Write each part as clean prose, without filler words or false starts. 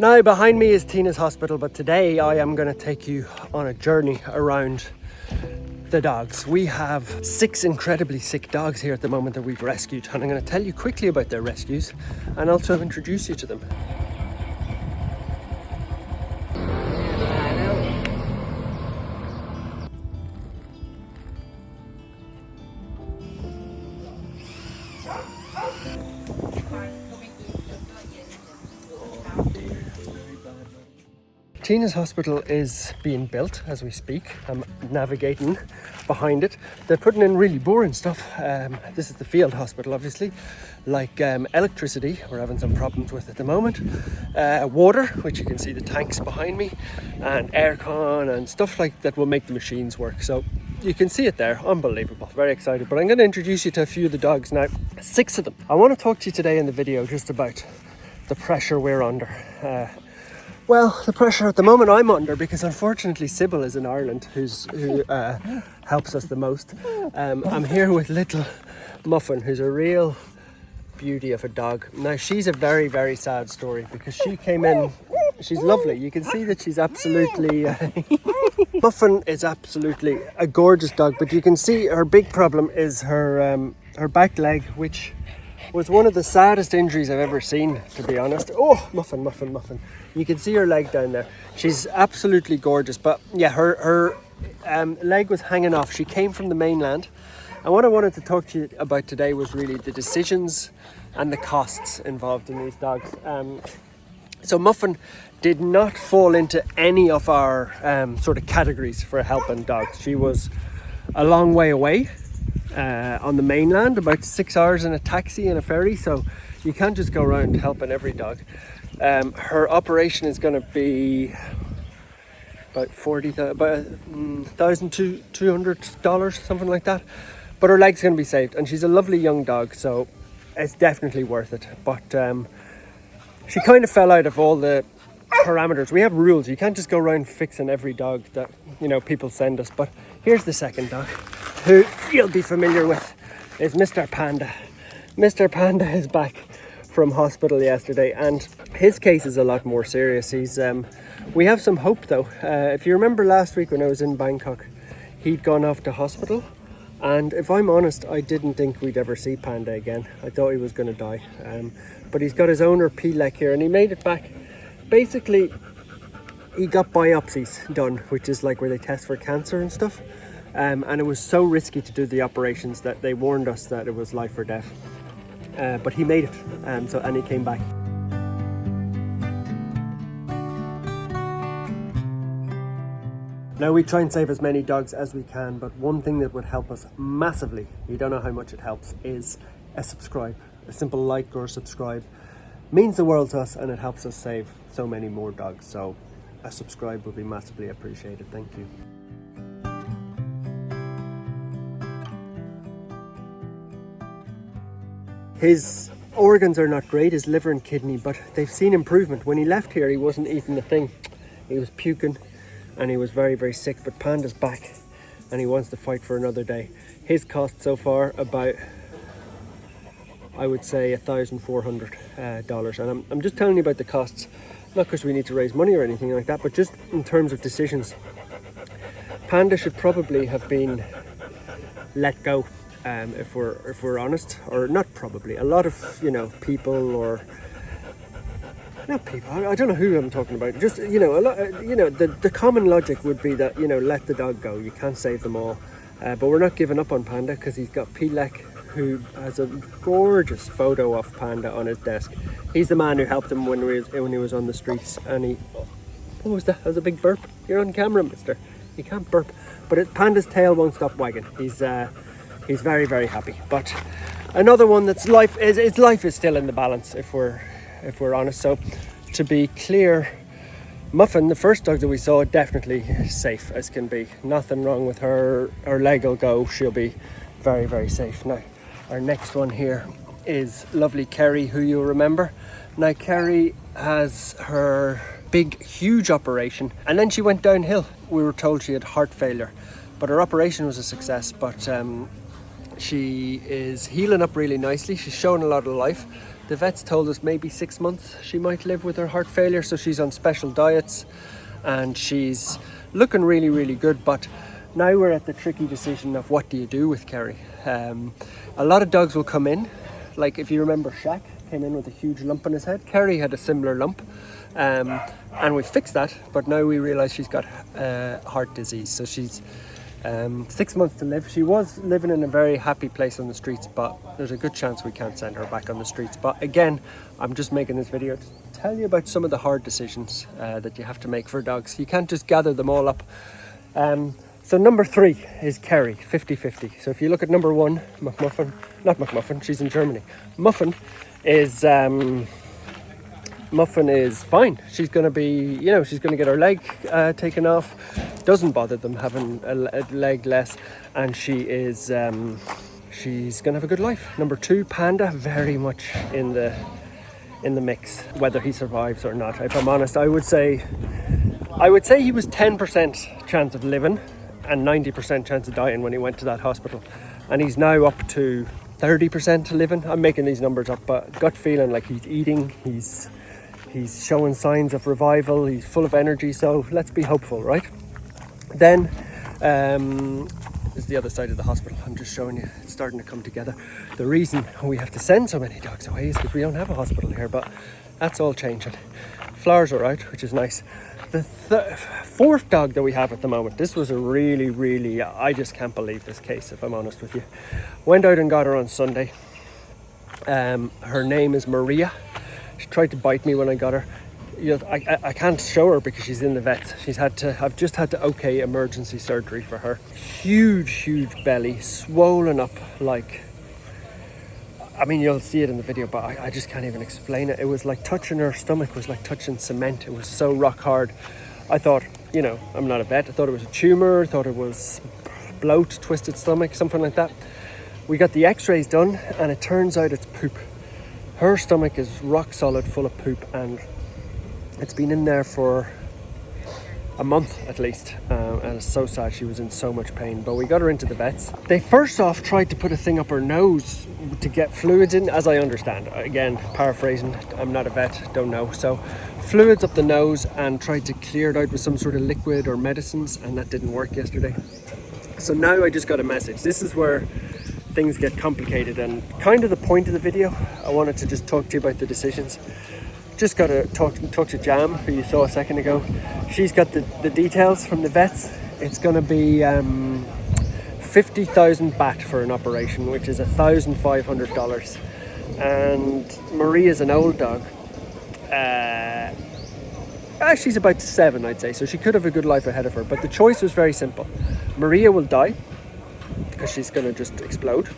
Now behind me is Tina's hospital, but today I am going to take you on a journey around the dogs. We have 6 incredibly sick dogs here at the moment that we've rescued, and I'm going to tell you quickly about their rescues and also introduce you to them. Tina's hospital is being built as we speak. I'm navigating behind it. They're putting in really boring stuff. This is the field hospital, obviously, like electricity, we're having some problems with at the moment, water, which you can see the tanks behind me, and aircon and stuff like that will make the machines work. So you can see it there. Unbelievable. Very excited. But I'm going to introduce you to a few of the dogs now. 6 of them. I want to talk to you today in the video just about the pressure we're under. Well, the pressure at the moment I'm under, because unfortunately Sybil is in Ireland, who helps us the most. I'm here with little Muffin, who's a real beauty of a dog. Now, she's a very, very sad story, because she came in, she's lovely. You can see that she's absolutely... Muffin is absolutely a gorgeous dog, but you can see her big problem is her back leg, which was one of the saddest injuries I've ever seen, to be honest. Oh, Muffin. You can see her leg down there. She's absolutely gorgeous, but yeah, her leg was hanging off. She came from the mainland, and what I wanted to talk to you about today was really the decisions and the costs involved in these dogs. So Muffin did not fall into any of our sort of categories for helping dogs. She was a long way away. On the mainland, about 6 hours in a taxi and a ferry, so you can't just go around helping every dog. Her operation is going to be about $1,200, something like that, but her leg's going to be saved, and she's a lovely young dog, so it's definitely worth it. But she kind of fell out of all the parameters. We have rules. You can't just go around fixing every dog that people send us. But here's the second dog, who you'll be familiar with, is Mr. Panda. Mr. Panda is back from hospital yesterday, and his case is a lot more serious. We have some hope though. If you remember last week when I was in Bangkok, he'd gone off to hospital, and if I'm honest, I didn't think we'd ever see Panda again. I thought he was going to die, but he's got his owner P-Lek here, and he made it back. Basically, he got biopsies done, which is like where they test for cancer and stuff. And it was so risky to do the operations that they warned us that it was life or death. But he made it, and he came back. Now, we try and save as many dogs as we can, but one thing that would help us massively, you don't know how much it helps, is a subscribe. A simple like or subscribe means the world to us, and it helps us save so many more dogs. So a subscribe would be massively appreciated. Thank you. His organs are not great, his liver and kidney, but they've seen improvement. When he left here, he wasn't eating a thing. He was puking and he was very, very sick, but Panda's back and he wants to fight for another day. His cost so far about, I would say, $1,400. And I'm just telling you about the costs, not because we need to raise money or anything like that, but just in terms of decisions. Panda should probably have been let go. If we're honest, or not probably, a lot of people, or not people, I don't know who I'm talking about, just a lot, the common logic would be that let the dog go, you can't save them all, but we're not giving up on Panda, because he's got P-Lek, who has a gorgeous photo of Panda on his desk. He's the man who helped him when he was on the streets, and what was that? That was a big burp. You're on camera, mister, you can't burp. But Panda's tail won't stop wagging. He's very, very happy. But another one that's life is still in the balance, if we're honest. So to be clear, Muffin, the first dog that we saw, definitely safe as can be. Nothing wrong with her. Her leg will go. She'll be very, very safe. Now, our next one here is lovely Carrie, who you'll remember. Now, Carrie has her big, huge operation, and then she went downhill. We were told she had heart failure, but her operation was a success. But she is healing up really nicely. She's showing a lot of life. The vets told us maybe 6 months she might live with her heart failure, so she's on special diets and she's looking really, really good. But now we're at the tricky decision of what do you do with Carrie. A lot of dogs will come in, like if you remember Shaq came in with a huge lump on his head. Carrie had a similar lump, and we fixed that, but now we realise she's got heart disease, so she's 6 months to live. She was living in a very happy place on the streets, but there's a good chance we can't send her back on the streets. But again, I'm just making this video to tell you about some of the hard decisions that you have to make for dogs. You can't just gather them all up. So number 3 is Carrie, 50-50. So if you look at number 1, not she's in Germany. Muffin is fine. She's going to be, she's going to get her leg taken off. Doesn't bother them having a leg less, and she's going to have a good life. Number 2, Panda, very much in the mix, whether he survives or not. If I'm honest, I would say he was 10% chance of living and 90% chance of dying when he went to that hospital, and he's now up to 30% living. I'm making these numbers up, but gut feeling like he's eating, he's showing signs of revival, he's full of energy, so let's be hopeful, right? Then is the other side of the hospital. I'm just showing you, it's starting to come together. The reason we have to send so many dogs away is because we don't have a hospital here, but that's all changing. Flowers are out, which is nice. The 4th dog that we have at the moment, this was a really, I just can't believe this case, if I'm honest with you. Went out and got her on Sunday. Her name is Maria. She tried to bite me when I got her. I can't show her because she's in the vet. I've just had to okay emergency surgery for her. Huge belly, swollen up like, you'll see it in the video, but I just can't even explain it. It was like touching her stomach was like touching cement. It was so rock hard. I thought, I'm not a vet. I thought it was a tumor. I thought it was bloat, twisted stomach, something like that. We got the x-rays done and it turns out it's poop. Her stomach is rock solid, full of poop, and it's been in there for a month at least, and it's so sad. She was in so much pain, but we got her into the vets. They first off tried to put a thing up her nose to get fluids in, as I understand. Again, paraphrasing, I'm not a vet, don't know. So fluids up the nose and tried to clear it out with some sort of liquid or medicines, and that didn't work yesterday. So now I just got a message. This is where things get complicated, and kind of the point of the video. I wanted to just talk to you about the decisions. Just got to talk to Jam, who you saw a second ago. She's got the details from the vets. It's going to be 50,000 baht for an operation, which is $1,500. And Maria's an old dog. She's about 7, I'd say, so she could have a good life ahead of her. But the choice was very simple. Maria will die because she's going to just explode,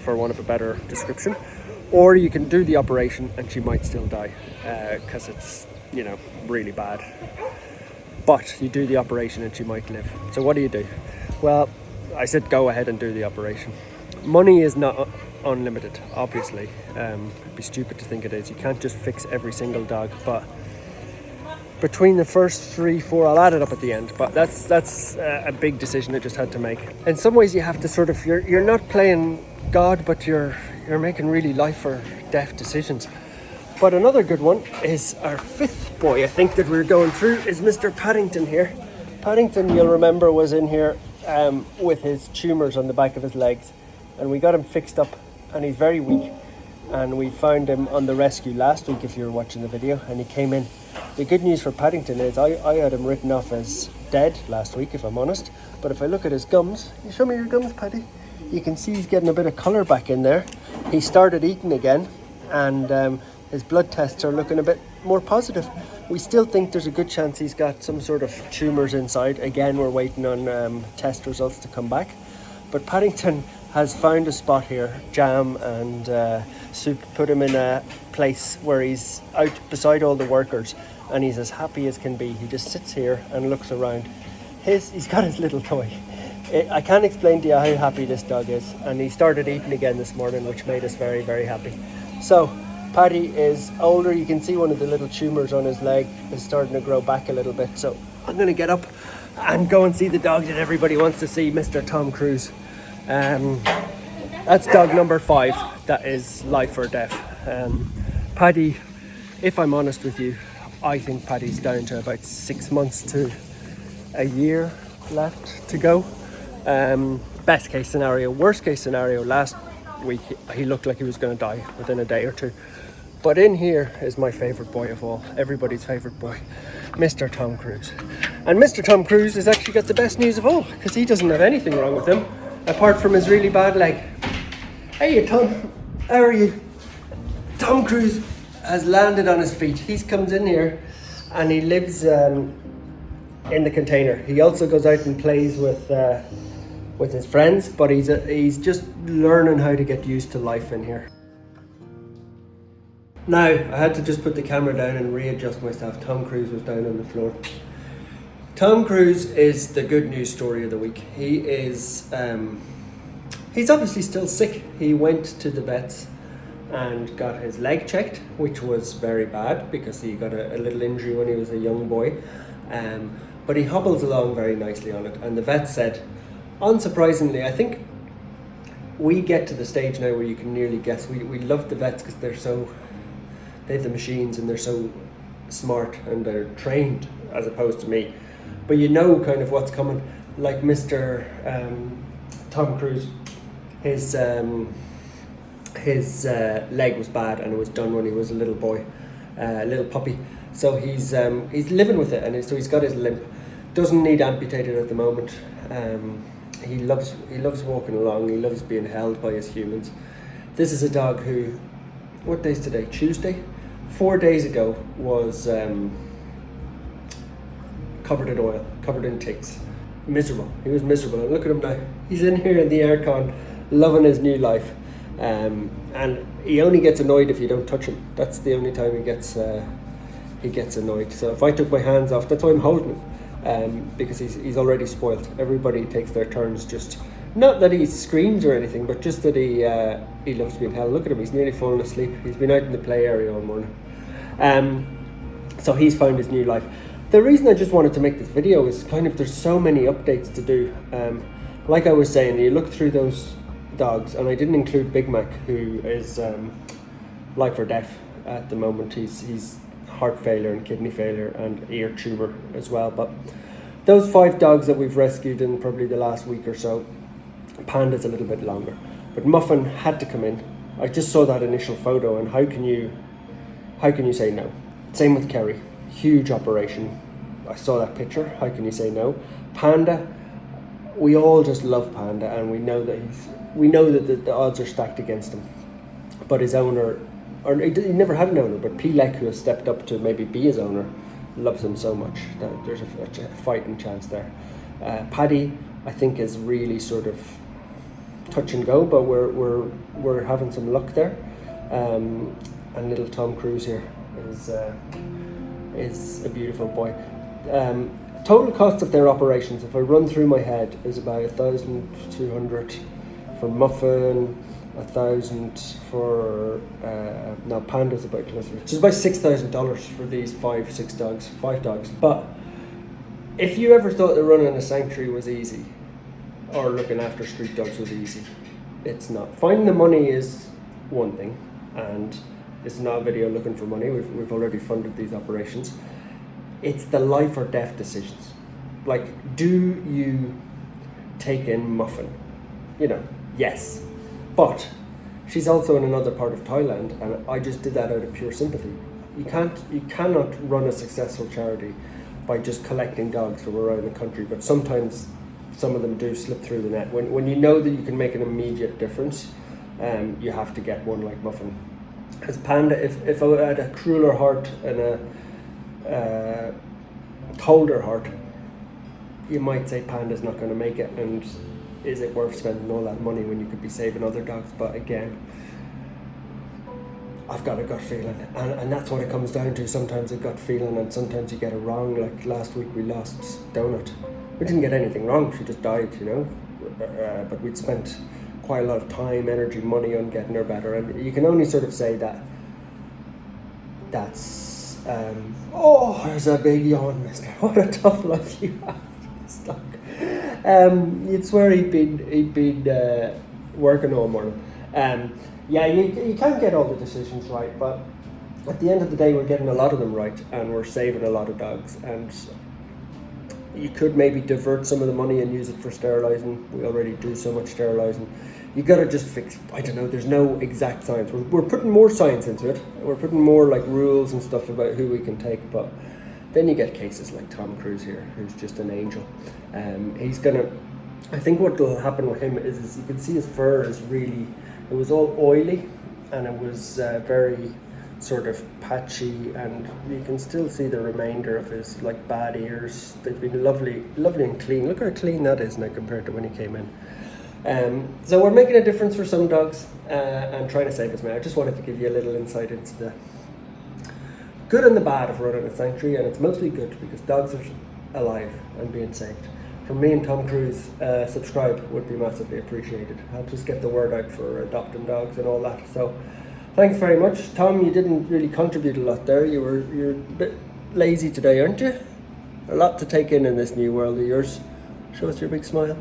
for want of a better description. Or you can do the operation and she might still die because it's, really bad. But you do the operation and she might live. So what do you do? Well, I said go ahead and do the operation. Money is not unlimited, obviously. It'd be stupid to think it is. You can't just fix every single dog. But between the first 3-4, I'll add it up at the end. But that's a big decision I just had to make. In some ways, you have to sort of, you're not playing God, but you're making really life or death decisions. But another good one is our 5th boy, I think, that we're going through is Mr. Paddington here. Paddington, you'll remember, was in here with his tumours on the back of his legs, and we got him fixed up, and he's very weak, and we found him on the rescue last week, if you were watching the video, and he came in. The good news for Paddington is I had him written off as dead last week, if I'm honest, but if I look at his gums, you show me your gums, Paddy? You can see he's getting a bit of colour back in there. He started eating again, and his blood tests are looking a bit more positive. We still think there's a good chance he's got some sort of tumours inside. Again, we're waiting on test results to come back. But Paddington has found a spot here. Jam and Soup put him in a place where he's out beside all the workers, and he's as happy as can be. He just sits here and looks around. He's got his little toy. I can't explain to you how happy this dog is, and he started eating again this morning, which made us very, very happy. So Paddy is older. You can see one of the little tumours on his leg is starting to grow back a little bit. So I'm going to get up and go and see the dog that everybody wants to see, Mr. Tom Cruz. That's dog number 5. That is life or death. Paddy, if I'm honest with you, I think Paddy's down to about 6 months to a year left to go. Best case scenario. Worst case scenario, last week he looked like he was going to die within a day or two. But in here is my favourite boy of all, everybody's favourite boy, Mr. Tom Cruise. And Mr. Tom Cruise has actually got the best news of all, because he doesn't have anything wrong with him, apart from his really bad leg. Hey Tom, how are you? Tom Cruise has landed on his feet. He comes in here and he lives in the container. He also goes out and plays with his friends, but he's just learning how to get used to life in here. Now, I had to just put the camera down and readjust myself. Tom Cruise was down on the floor. Tom Cruise is the good news story of the week. He is, he's obviously still sick. He went to the vets and got his leg checked, which was very bad because he got a little injury when he was a young boy. But he hobbles along very nicely on it. And the vet said, unsurprisingly, I think we get to the stage now where you can nearly guess. We love the vets because they have the machines and they're so smart and they're trained as opposed to me. But you know kind of what's coming. Like Mr. Tom Cruise, his leg was bad and it was done when he was a little boy, a little puppy. So he's living with it, and so he's got his limp. Doesn't need amputated at the moment. He loves walking along. He loves being held by his humans. This is a dog who, what day's today? Tuesday? 4 days ago was covered in oil, covered in ticks. Miserable. He was miserable. And look at him now. He's in here in the aircon, loving his new life. And he only gets annoyed if you don't touch him. That's the only time he gets annoyed. So if I took my hands off, that's why I'm holding him, because he's already spoilt. Everybody takes their turns. Just not that he screams or anything, but just that he loves being held. Look at him, he's nearly fallen asleep. He's been out in the play area all morning. So he's found his new life. The reason I just wanted to make this video is kind of there's so many updates to do. Like I was saying, you look through those dogs, and I didn't include Big Mac, who is life or death at the moment. He's heart failure and kidney failure and ear tumor as well. But those 5 dogs that we've rescued in probably the last week or so, Panda's a little bit longer, but Muffin had to come in. I just saw that initial photo, and how can you say no? Same with Carrie, huge operation. I saw that picture. How can you say no? Panda, we all just love Panda, and we know that the odds are stacked against him. But his owner, or he never had an owner, but Pilek, who has stepped up to maybe be his owner, loves him so much that there's a fighting chance there. Paddy, I think, is really sort of touch and go, but we're having some luck there. And little Tom Cruise here is a beautiful boy. Total cost of their operations, if I run through my head, is about 1,200 for Muffin, 1,000 for Panda's about closer. So it's about $6,000 for these five dogs. But if you ever thought that running a sanctuary was easy, or looking after street dogs was easy, it's not. Finding the money is one thing, and it's not a video looking for money. We've already funded these operations. It's the life or death decisions. Like, do you take in Muffin? Yes. But she's also in another part of Thailand, and I just did that out of pure sympathy. You cannot run a successful charity by just collecting dogs from around the country, but sometimes some of them do slip through the net. When you know that you can make an immediate difference, you have to get one like Muffin. As Panda, if I had a crueler heart and a colder heart, you might say Panda's not going to make it, and is it worth spending all that money when you could be saving other dogs? But again, I've got a gut feeling, and that's what it comes down to. Sometimes a gut feeling, and sometimes you get it wrong. Like last week we lost Donut. We didn't get anything wrong, she just died, but we'd spent quite a lot of time, energy, money on getting her better, and you can only sort of say that's there's a big yawn, mister. What a tough life you have, this dog. You'd swear he'd been working all morning. Yeah, you can't get all the decisions right, but at the end of the day, we're getting a lot of them right, and we're saving a lot of dogs. And you could maybe divert some of the money and use it for sterilising. We already do so much sterilising. You gotta just fix, I don't know, there's no exact science. We're putting more science into it. We're putting more like rules and stuff about who we can take, but then you get cases like Tom Cruise here, who's just an angel. He's gonna, I think what will happen with him is you can see his fur is really, it was all oily and it was very sort of patchy, and you can still see the remainder of his like bad ears. They've been lovely and clean. Look how clean that is now compared to when he came in. So we're making a difference for some dogs and trying to save as many. I just wanted to give you a little insight into the good and the bad of running a sanctuary, and it's mostly good because dogs are alive and being saved. From me and Tom Cruise, subscribe would be massively appreciated. Helps us get the word out for adopting dogs and all that. So thanks very much. Tom, you didn't really contribute a lot there. You're a bit lazy today, aren't you? A lot to take in this new world of yours. Show us your big smile.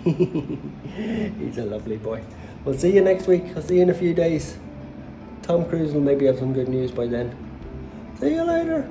He's a lovely boy. We'll see you next week. I'll see you in a few days. Tom Cruise will maybe have some good news by then. See you later.